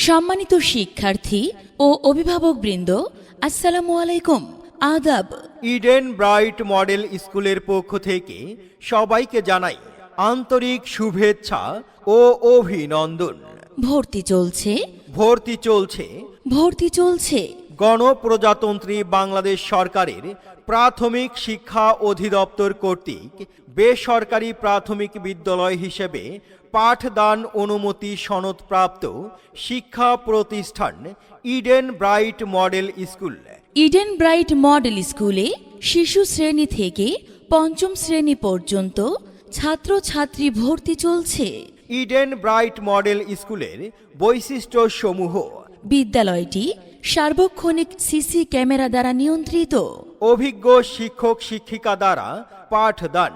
সম্মানিত শিক্ষার্থী ও অভিভাবকবৃন্দ, আসসালামু আলাইকুম, আদাব। ইডেন ব্রাইট মডেল স্কুলের পক্ষ থেকে সবাইকে জানাই আন্তরিক শুভেচ্ছা ও অভিনন্দন। ভর্তি চলছে ভর্তি চলছে গণপ্রজাতন্ত্রী বাংলাদেশ সরকারের প্রাথমিক শিক্ষা অধিদপ্তর কর্তৃক বেসরকারি প্রাথমিক বিদ্যালয় হিসেবে পাঠদান অনুমতি সনদপ্রাপ্ত শিক্ষা প্রতিষ্ঠান Eden bright model school. Eden bright model স্কুলে শিশু শ্রেণী থেকে পঞ্চম শ্রেণী পর্যন্ত ছাত্রছাত্রী ভর্তি চলছে। ইডেন ব্রাইট মডেল স্কুলের বৈশিষ্ট্য সমূহ: বিদ্যালয়টি সার্বক্ষণিক সিসি ক্যামেরা দ্বারা নিয়ন্ত্রিত, অভিজ্ঞ শিক্ষক শিক্ষিকা দ্বারা পাঠদান,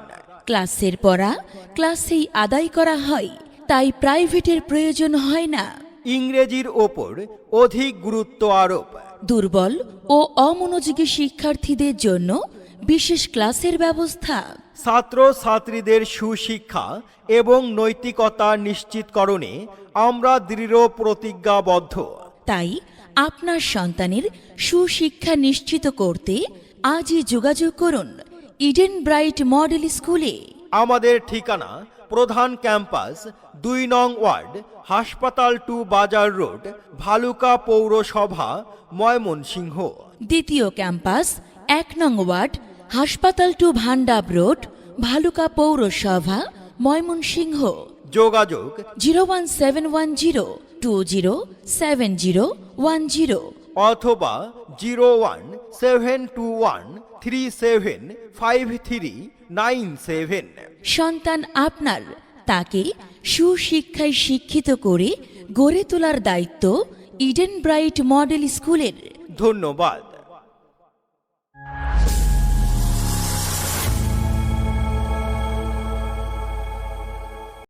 ক্লাসের পড়া ক্লাসেই আদায় করা হয়, তাই প্রাইভেটের প্রয়োজন হয় না, ইংরেজির ওপর অধিক গুরুত্ব আরোপ, দুর্বল ও অমনোযোগী শিক্ষার্থীদের জন্য বিশেষ ক্লাসের ব্যবস্থা, ছাত্র ছাত্রীদের সুশিক্ষা এবং নৈতিকতা নিশ্চিতকরণে আমরা দৃঢ় প্রতিজ্ঞাবদ্ধ। তাই আপনার সন্তানের সুশিক্ষা নিশ্চিত করতে আজই যোগাযোগ করুন ইডেন ব্রাইট মডেল স্কুলে। আমাদের ঠিকানা প্রধান ক্যাম্পাস ২ নং ওয়ার্ড, হাসপাতাল টু বাজার রোড, ভালুকা পৌরসভা, ময়মনসিংহ। দ্বিতীয় ক্যাম্পাস ১ নং ওয়ার্ড, হাসপাতাল টু ভান্ডাব রোড, ভালুকা পৌরসভা, ময়মনসিংহ। যোগাযোগ 01710207010 অথবা 01721375397। সন্তান আপনার, তাকে সুশিক্ষায় শিক্ষিত করে গড়ে তোলার দায়িত্ব ইডেন ব্রাইট মডেল স্কুলের। ধন্যবাদ।